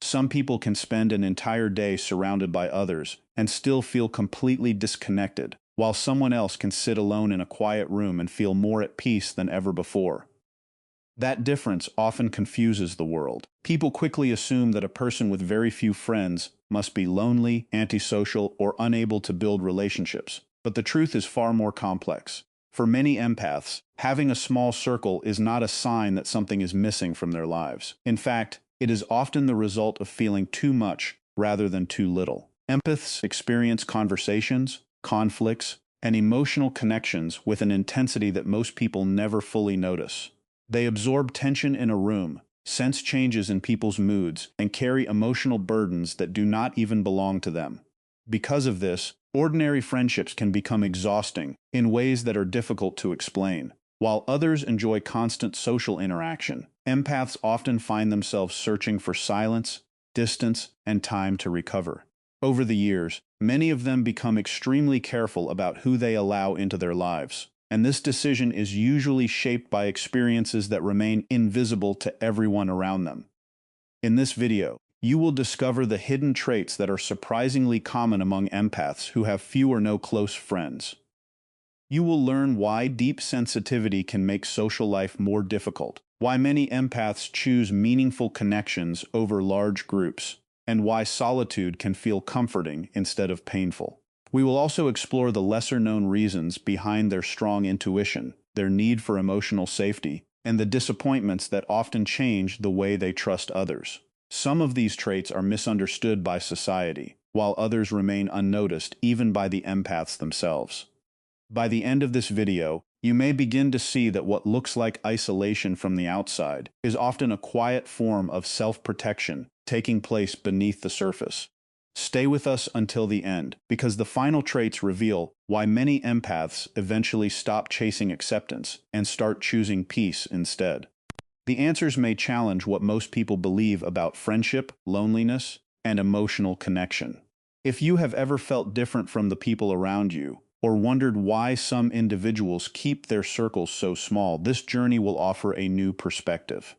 Some people can spend an entire day surrounded by others and still feel completely disconnected, while someone else can sit alone in a quiet room and feel more at peace than ever before. That difference often confuses the world. People quickly assume that a person with very few friends must be lonely, antisocial, or unable to build relationships. But the truth is far more complex. For many empaths, having a small circle is not a sign that something is missing from their lives. In fact, it is often the result of feeling too much rather than too little. Empaths experience conversations, conflicts, and emotional connections with an intensity that most people never fully notice. They absorb tension in a room, sense changes in people's moods, and carry emotional burdens that do not even belong to them. Because of this, ordinary friendships can become exhausting in ways that are difficult to explain. While others enjoy constant social interaction, empaths often find themselves searching for silence, distance, and time to recover. Over the years, many of them become extremely careful about who they allow into their lives, and this decision is usually shaped by experiences that remain invisible to everyone around them. In this video, you will discover the hidden traits that are surprisingly common among empaths who have few or no close friends. You will learn why deep sensitivity can make social life more difficult, why many empaths choose meaningful connections over large groups, and why solitude can feel comforting instead of painful. We will also explore the lesser-known reasons behind their strong intuition, their need for emotional safety, and the disappointments that often change the way they trust others. Some of these traits are misunderstood by society, while others remain unnoticed even by the empaths themselves. By the end of this video, you may begin to see that what looks like isolation from the outside is often a quiet form of self-protection taking place beneath the surface. Stay with us until the end, because the final traits reveal why many empaths eventually stop chasing acceptance and start choosing peace instead. The answers may challenge what most people believe about friendship, loneliness, and emotional connection. If you have ever felt different from the people around you, or wondered why some individuals keep their circles so small, this journey will offer a new perspective.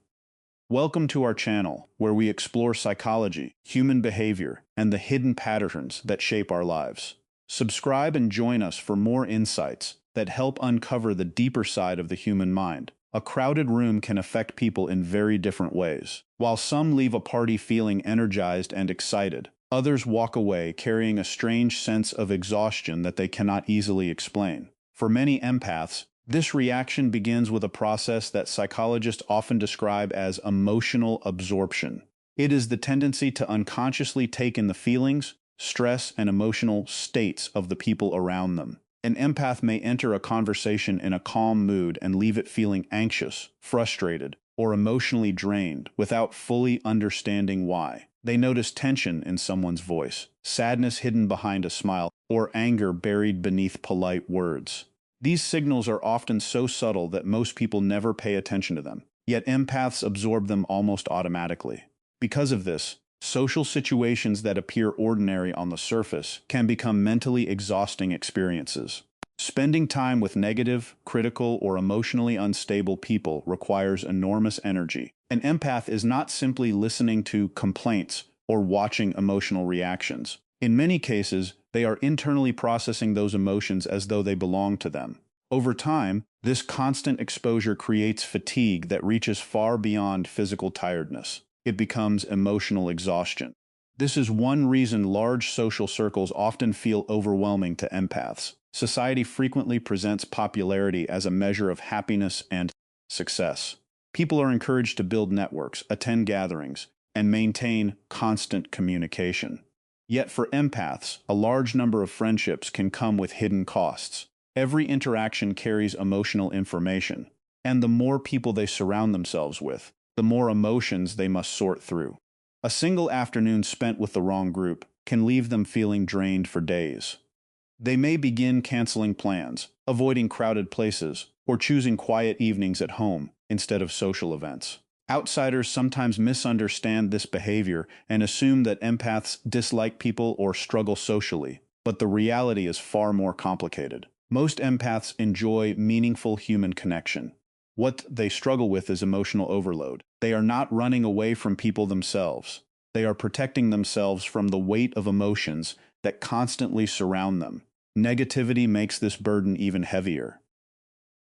Welcome to our channel, where we explore psychology, human behavior, and the hidden patterns that shape our lives. Subscribe and join us for more insights that help uncover the deeper side of the human mind. A crowded room can affect people in very different ways. While some leave a party feeling energized and excited, others walk away carrying a strange sense of exhaustion that they cannot easily explain. For many empaths, this reaction begins with a process that psychologists often describe as emotional absorption. It is the tendency to unconsciously take in the feelings, stress, and emotional states of the people around them. An empath may enter a conversation in a calm mood and leave it feeling anxious, frustrated, or emotionally drained without fully understanding why. They notice tension in someone's voice, sadness hidden behind a smile, or anger buried beneath polite words. These signals are often so subtle that most people never pay attention to them, yet empaths absorb them almost automatically. Because of this, social situations that appear ordinary on the surface can become mentally exhausting experiences. Spending time with negative, critical, or emotionally unstable people requires enormous energy. An empath is not simply listening to complaints or watching emotional reactions. In many cases, they are internally processing those emotions as though they belong to them. Over time, this constant exposure creates fatigue that reaches far beyond physical tiredness. It becomes emotional exhaustion. This is one reason large social circles often feel overwhelming to empaths. Society frequently presents popularity as a measure of happiness and success. People are encouraged to build networks, attend gatherings, and maintain constant communication. Yet for empaths, a large number of friendships can come with hidden costs. Every interaction carries emotional information, and the more people they surround themselves with, the more emotions they must sort through. A single afternoon spent with the wrong group can leave them feeling drained for days. They may begin canceling plans, avoiding crowded places, or choosing quiet evenings at home instead of social events. Outsiders sometimes misunderstand this behavior and assume that empaths dislike people or struggle socially, but the reality is far more complicated. Most empaths enjoy meaningful human connection. What they struggle with is emotional overload. They are not running away from people themselves. They are protecting themselves from the weight of emotions that constantly surround them. Negativity makes this burden even heavier.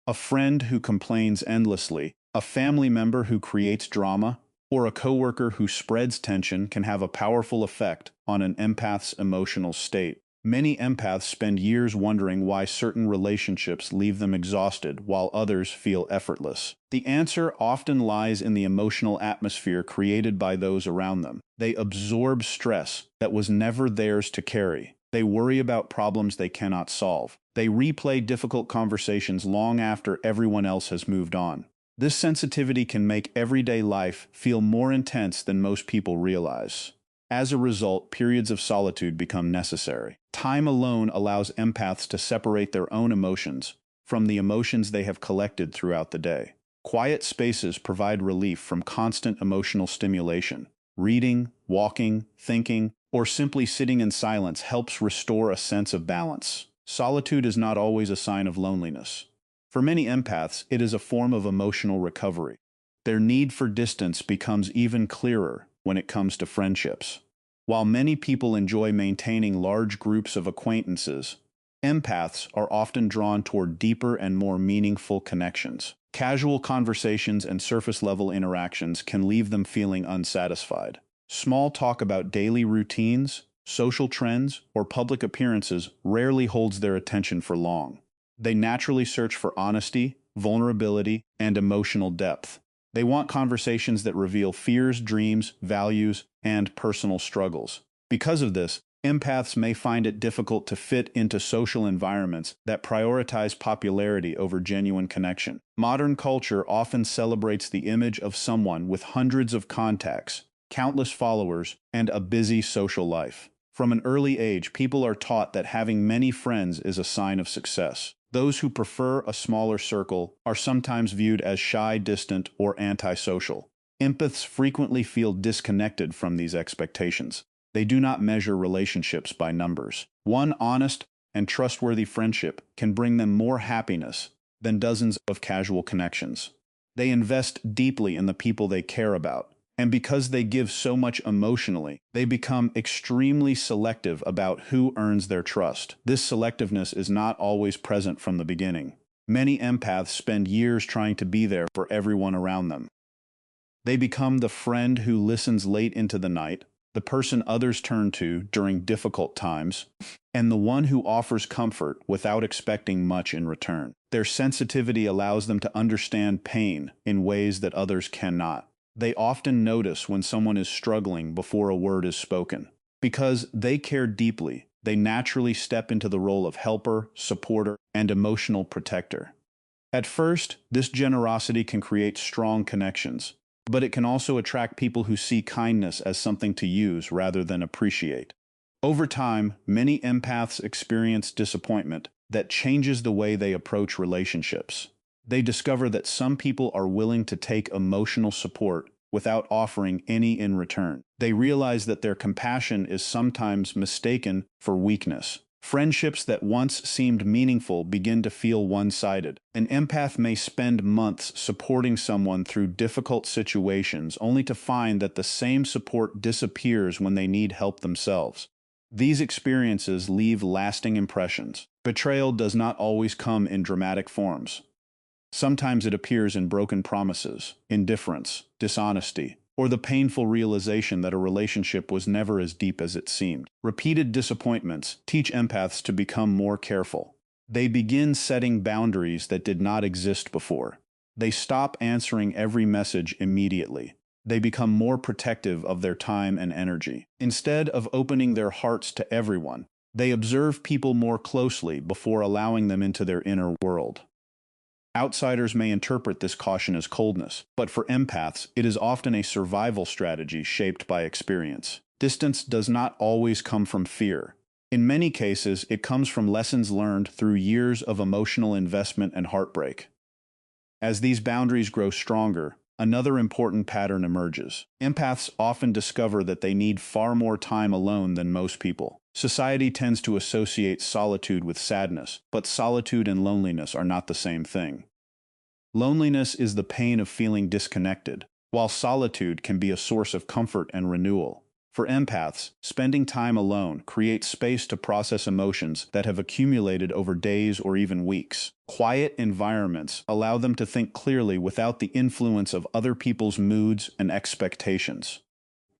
A friend who complains endlessly, a family member who creates drama, or a coworker who spreads tension can have a powerful effect on an empath's emotional state. Many empaths spend years wondering why certain relationships leave them exhausted while others feel effortless. The answer often lies in the emotional atmosphere created by those around them. They absorb stress that was never theirs to carry. They worry about problems they cannot solve. They replay difficult conversations long after everyone else has moved on. This sensitivity can make everyday life feel more intense than most people realize. As a result, periods of solitude become necessary. Time alone allows empaths to separate their own emotions from the emotions they have collected throughout the day. Quiet spaces provide relief from constant emotional stimulation. Reading, walking, thinking, or simply sitting in silence helps restore a sense of balance. Solitude is not always a sign of loneliness. For many empaths, it is a form of emotional recovery. Their need for distance becomes even clearer when it comes to friendships. While many people enjoy maintaining large groups of acquaintances, empaths are often drawn toward deeper and more meaningful connections. Casual conversations and surface-level interactions can leave them feeling unsatisfied. Small talk about daily routines, social trends, or public appearances rarely holds their attention for long. They naturally search for honesty, vulnerability, and emotional depth. They want conversations that reveal fears, dreams, values, and personal struggles. Because of this, empaths may find it difficult to fit into social environments that prioritize popularity over genuine connection. Modern culture often celebrates the image of someone with hundreds of contacts, countless followers, and a busy social life. From an early age, people are taught that having many friends is a sign of success. Those who prefer a smaller circle are sometimes viewed as shy, distant, or antisocial. Empaths frequently feel disconnected from these expectations. They do not measure relationships by numbers. One honest and trustworthy friendship can bring them more happiness than dozens of casual connections. They invest deeply in the people they care about, and because they give so much emotionally, they become extremely selective about who earns their trust. This selectiveness is not always present from the beginning. Many empaths spend years trying to be there for everyone around them. They become the friend who listens late into the night, the person others turn to during difficult times, and the one who offers comfort without expecting much in return. Their sensitivity allows them to understand pain in ways that others cannot. They often notice when someone is struggling before a word is spoken. Because they care deeply, they naturally step into the role of helper, supporter, and emotional protector. At first, this generosity can create strong connections, but it can also attract people who see kindness as something to use rather than appreciate. Over time, many empaths experience disappointment that changes the way they approach relationships. They discover that some people are willing to take emotional support without offering any in return. They realize that their compassion is sometimes mistaken for weakness. Friendships that once seemed meaningful begin to feel one-sided. An empath may spend months supporting someone through difficult situations only to find that the same support disappears when they need help themselves. These experiences leave lasting impressions. Betrayal does not always come in dramatic forms. Sometimes it appears in broken promises, indifference, dishonesty, or the painful realization that a relationship was never as deep as it seemed. Repeated disappointments teach empaths to become more careful. They begin setting boundaries that did not exist before. They stop answering every message immediately. They become more protective of their time and energy. Instead of opening their hearts to everyone, they observe people more closely before allowing them into their inner world. Outsiders may interpret this caution as coldness, but for empaths, it is often a survival strategy shaped by experience. Distance does not always come from fear. In many cases, it comes from lessons learned through years of emotional investment and heartbreak. As these boundaries grow stronger, another important pattern emerges. Empaths often discover that they need far more time alone than most people. Society tends to associate solitude with sadness, but solitude and loneliness are not the same thing. Loneliness is the pain of feeling disconnected, while solitude can be a source of comfort and renewal. For empaths, spending time alone creates space to process emotions that have accumulated over days or even weeks. Quiet environments allow them to think clearly without the influence of other people's moods and expectations.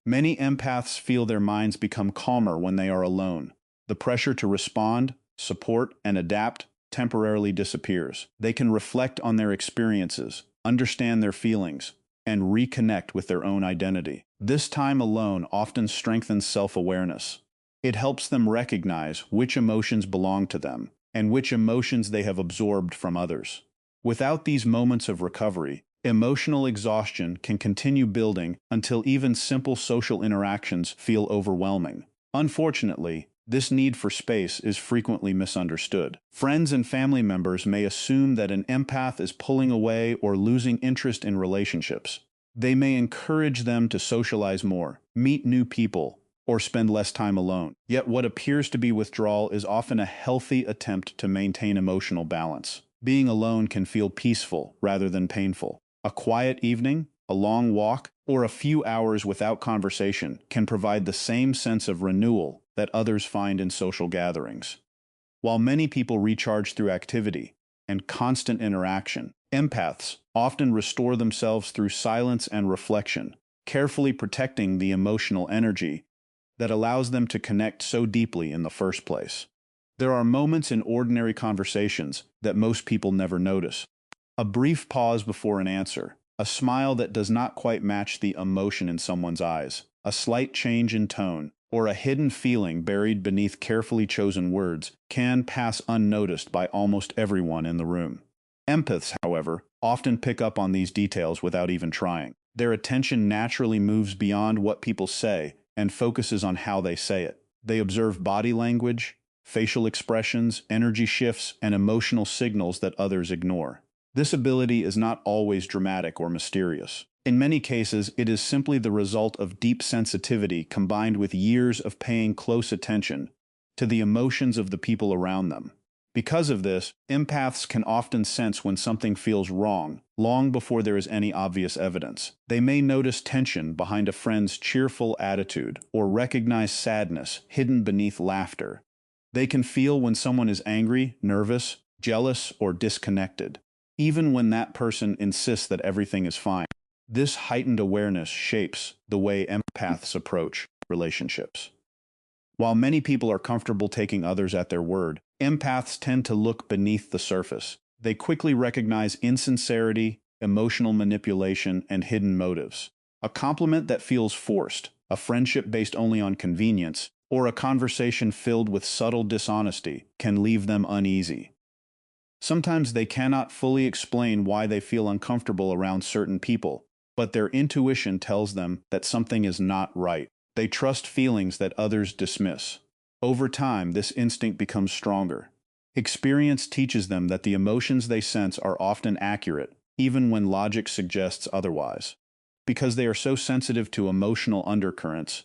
Many empaths feel their minds become calmer when they are alone. The pressure to respond, support, and adapt temporarily disappears. They can reflect on their experiences, understand their feelings, and reconnect with their own identity. This time alone often strengthens self-awareness. It helps them recognize which emotions belong to them and which emotions they have absorbed from others. Without these moments of recovery, emotional exhaustion can continue building until even simple social interactions feel overwhelming. Unfortunately, this need for space is frequently misunderstood. Friends and family members may assume that an empath is pulling away or losing interest in relationships. They may encourage them to socialize more, meet new people, or spend less time alone. Yet what appears to be withdrawal is often a healthy attempt to maintain emotional balance. Being alone can feel peaceful rather than painful. A quiet evening, a long walk, or a few hours without conversation can provide the same sense of renewal that others find in social gatherings. While many people recharge through activity and constant interaction, empaths often restore themselves through silence and reflection, carefully protecting the emotional energy that allows them to connect so deeply in the first place. There are moments in ordinary conversations that most people never notice. A brief pause before an answer, a smile that does not quite match the emotion in someone's eyes, a slight change in tone, or a hidden feeling buried beneath carefully chosen words can pass unnoticed by almost everyone in the room. Empaths, however, often pick up on these details without even trying. Their attention naturally moves beyond what people say and focuses on how they say it. They observe body language, facial expressions, energy shifts, and emotional signals that others ignore. This ability is not always dramatic or mysterious. In many cases, it is simply the result of deep sensitivity combined with years of paying close attention to the emotions of the people around them. Because of this, empaths can often sense when something feels wrong, long before there is any obvious evidence. They may notice tension behind a friend's cheerful attitude or recognize sadness hidden beneath laughter. They can feel when someone is angry, nervous, jealous, or disconnected, even when that person insists that everything is fine. This heightened awareness shapes the way empaths approach relationships. While many people are comfortable taking others at their word, empaths tend to look beneath the surface. They quickly recognize insincerity, emotional manipulation, and hidden motives. A compliment that feels forced, a friendship based only on convenience, or a conversation filled with subtle dishonesty can leave them uneasy. Sometimes they cannot fully explain why they feel uncomfortable around certain people, but their intuition tells them that something is not right. They trust feelings that others dismiss. Over time, this instinct becomes stronger. Experience teaches them that the emotions they sense are often accurate, even when logic suggests otherwise. Because they are so sensitive to emotional undercurrents,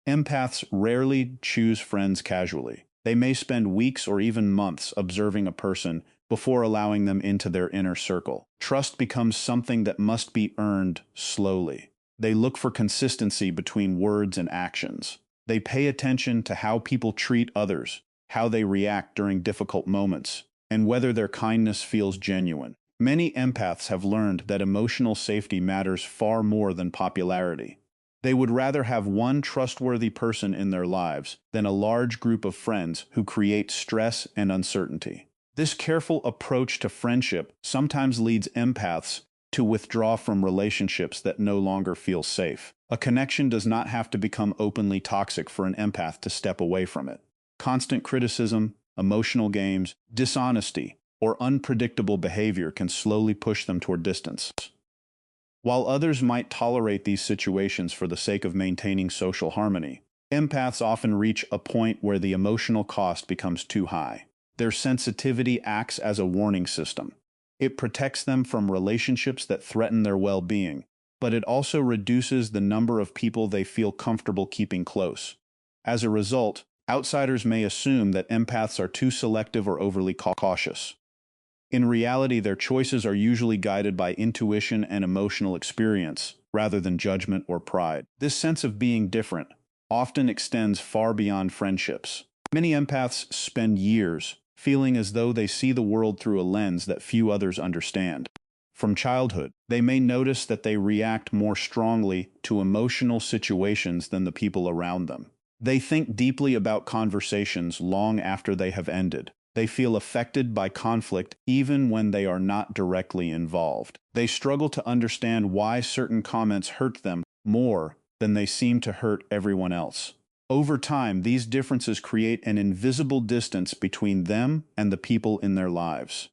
empaths rarely choose friends casually. They may spend weeks or even months observing a person before allowing them into their inner circle. Trust becomes something that must be earned slowly. They look for consistency between words and actions. They pay attention to how people treat others, how they react during difficult moments, and whether their kindness feels genuine. Many empaths have learned that emotional safety matters far more than popularity. They would rather have one trustworthy person in their lives than a large group of friends who create stress and uncertainty. This careful approach to friendship sometimes leads empaths to withdraw from relationships that no longer feel safe. A connection does not have to become openly toxic for an empath to step away from it. Constant criticism, emotional games, dishonesty, or unpredictable behavior can slowly push them toward distance. While others might tolerate these situations for the sake of maintaining social harmony, empaths often reach a point where the emotional cost becomes too high. Their sensitivity acts as a warning system. It protects them from relationships that threaten their well-being, but it also reduces the number of people they feel comfortable keeping close. As a result, outsiders may assume that empaths are too selective or overly cautious. In reality, their choices are usually guided by intuition and emotional experience, rather than judgment or pride. This sense of being different often extends far beyond friendships. Many empaths spend years feeling as though they see the world through a lens that few others understand. From childhood, they may notice that they react more strongly to emotional situations than the people around them. They think deeply about conversations long after they have ended. They feel affected by conflict even when they are not directly involved. They struggle to understand why certain comments hurt them more than they seem to hurt everyone else. Over time, these differences create an invisible distance between them and the people in their lives.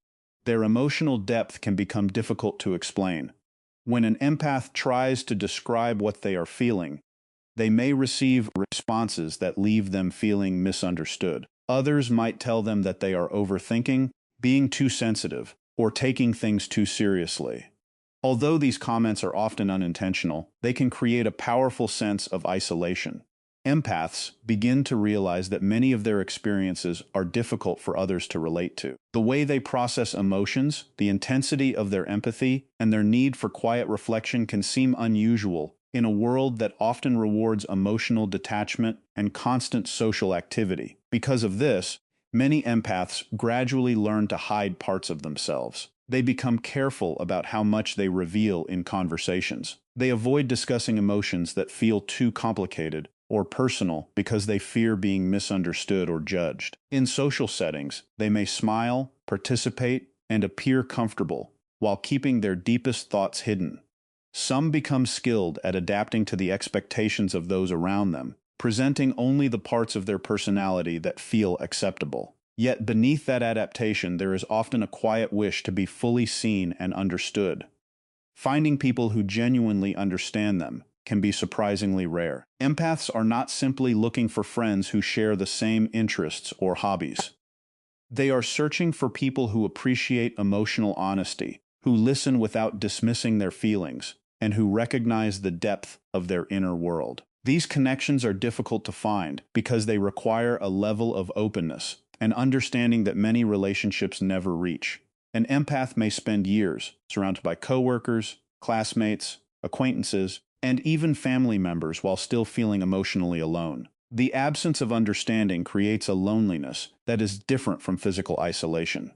Their emotional depth can become difficult to explain. When an empath tries to describe what they are feeling, they may receive responses that leave them feeling misunderstood. Others might tell them that they are overthinking, being too sensitive, or taking things too seriously. Although these comments are often unintentional, they can create a powerful sense of isolation. Empaths begin to realize that many of their experiences are difficult for others to relate to. The way they process emotions, the intensity of their empathy, and their need for quiet reflection can seem unusual in a world that often rewards emotional detachment and constant social activity. Because of this, many empaths gradually learn to hide parts of themselves. They become careful about how much they reveal in conversations. They avoid discussing emotions that feel too complicated or personal because they fear being misunderstood or judged. In social settings, they may smile, participate, and appear comfortable while keeping their deepest thoughts hidden. Some become skilled at adapting to the expectations of those around them, presenting only the parts of their personality that feel acceptable. Yet beneath that adaptation, there is often a quiet wish to be fully seen and understood. Finding people who genuinely understand them can be surprisingly rare. Empaths are not simply looking for friends who share the same interests or hobbies. They are searching for people who appreciate emotional honesty, who listen without dismissing their feelings, and who recognize the depth of their inner world. These connections are difficult to find because they require a level of openness and understanding that many relationships never reach. An empath may spend years surrounded by coworkers, classmates, acquaintances, and even family members while still feeling emotionally alone. The absence of understanding creates a loneliness that is different from physical isolation.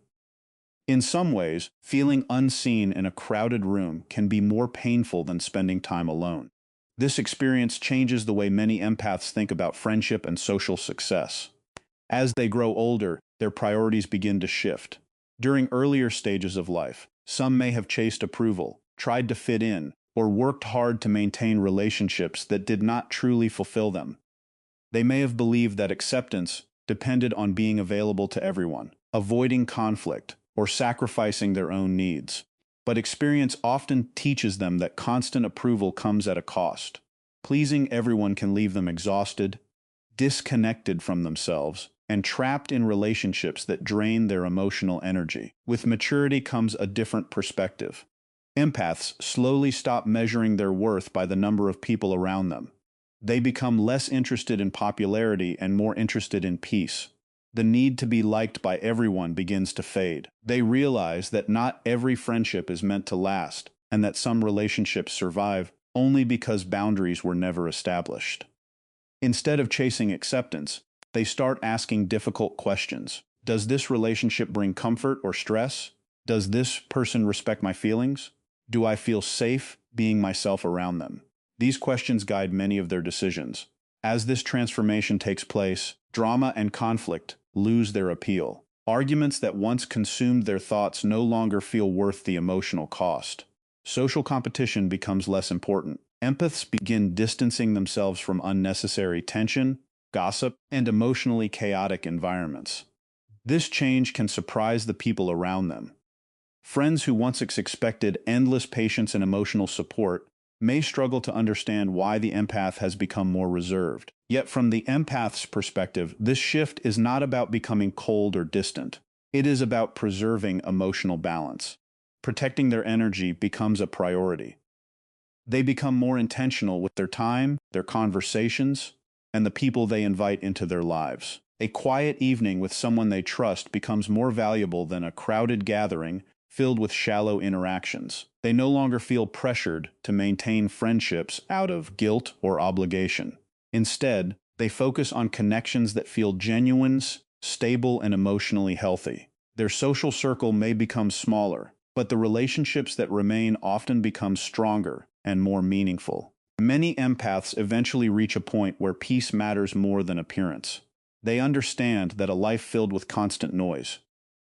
In some ways, feeling unseen in a crowded room can be more painful than spending time alone. This experience changes the way many empaths think about friendship and social success. As they grow older, their priorities begin to shift. During earlier stages of life, some may have chased approval, tried to fit in, or worked hard to maintain relationships that did not truly fulfill them. They may have believed that acceptance depended on being available to everyone, avoiding conflict, or sacrificing their own needs. But experience often teaches them that constant approval comes at a cost. Pleasing everyone can leave them exhausted, disconnected from themselves, and trapped in relationships that drain their emotional energy. With maturity comes a different perspective. Empaths slowly stop measuring their worth by the number of people around them. They become less interested in popularity and more interested in peace. The need to be liked by everyone begins to fade. They realize that not every friendship is meant to last, and that some relationships survive only because boundaries were never established. Instead of chasing acceptance, they start asking difficult questions. Does this relationship bring comfort or stress? Does this person respect my feelings? Do I feel safe being myself around them? These questions guide many of their decisions. As this transformation takes place, drama and conflict lose their appeal. Arguments that once consumed their thoughts no longer feel worth the emotional cost. Social competition becomes less important. Empaths begin distancing themselves from unnecessary tension, gossip, and emotionally chaotic environments. This change can surprise the people around them. Friends who once expected endless patience and emotional support may struggle to understand why the empath has become more reserved. Yet from the empath's perspective, this shift is not about becoming cold or distant. It is about preserving emotional balance. Protecting their energy becomes a priority. They become more intentional with their time, their conversations, and the people they invite into their lives. A quiet evening with someone they trust becomes more valuable than a crowded gathering filled with shallow interactions. They no longer feel pressured to maintain friendships out of guilt or obligation. Instead, they focus on connections that feel genuine, stable, and emotionally healthy. Their social circle may become smaller, but the relationships that remain often become stronger and more meaningful. Many empaths eventually reach a point where peace matters more than appearance. They understand that a life filled with constant noise,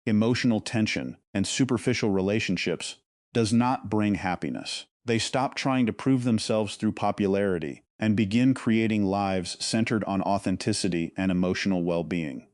emotional tension, and superficial relationships does not bring happiness. They stop trying to prove themselves through popularity and begin creating lives centered on authenticity and emotional well-being.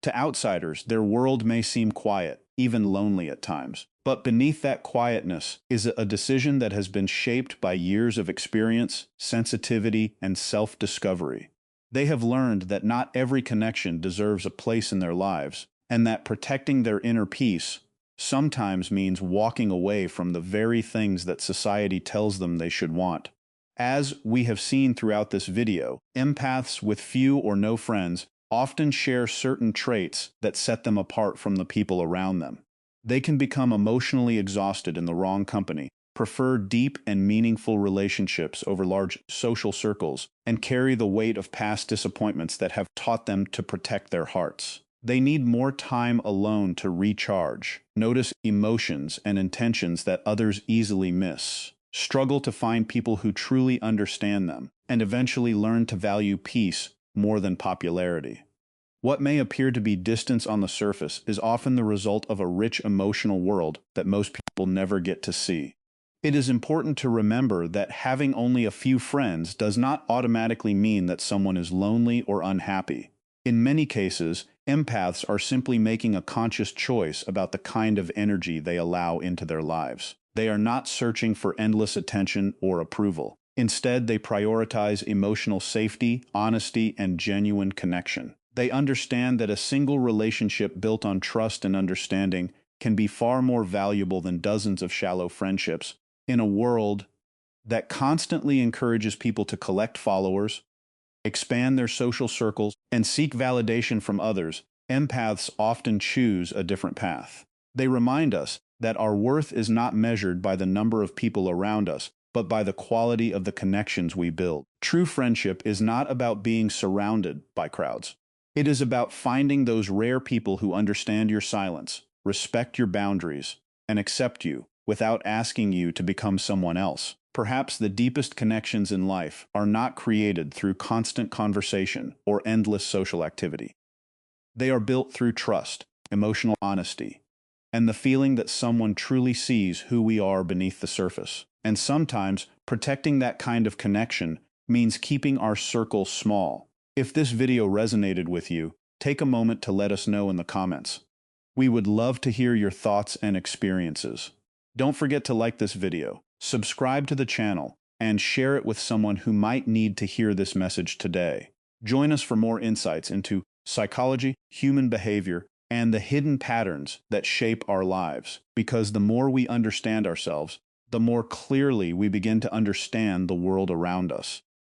To outsiders, their world may seem quiet, even lonely at times. But beneath that quietness is a decision that has been shaped by years of experience, sensitivity, and self-discovery. They have learned that not every connection deserves a place in their lives, and that protecting their inner peace sometimes means walking away from the very things that society tells them they should want. As we have seen throughout this video, empaths with few or no friends often share certain traits that set them apart from the people around them. They can become emotionally exhausted in the wrong company, prefer deep and meaningful relationships over large social circles, and carry the weight of past disappointments that have taught them to protect their hearts. They need more time alone to recharge, notice emotions and intentions that others easily miss, struggle to find people who truly understand them, and eventually learn to value peace more than popularity. What may appear to be distance on the surface is often the result of a rich emotional world that most people never get to see. It is important to remember that having only a few friends does not automatically mean that someone is lonely or unhappy. In many cases, empaths are simply making a conscious choice about the kind of energy they allow into their lives. They are not searching for endless attention or approval. Instead, they prioritize emotional safety, honesty, and genuine connection. They understand that a single relationship built on trust and understanding can be far more valuable than dozens of shallow friendships. In a world that constantly encourages people to collect followers, expand their social circles, and seek validation from others, empaths often choose a different path. They remind us that our worth is not measured by the number of people around us, but by the quality of the connections we build. True friendship is not about being surrounded by crowds. It is about finding those rare people who understand your silence, respect your boundaries, and accept you without asking you to become someone else. Perhaps the deepest connections in life are not created through constant conversation or endless social activity. They are built through trust, emotional honesty, and the feeling that someone truly sees who we are beneath the surface. And sometimes, protecting that kind of connection means keeping our circle small. If this video resonated with you, take a moment to let us know in the comments. We would love to hear your thoughts and experiences. Don't forget to like this video, subscribe to the channel, and share it with someone who might need to hear this message today. Join us for more insights into psychology, human behavior, and the hidden patterns that shape our lives. Because the more we understand ourselves, the more clearly we begin to understand the world around us.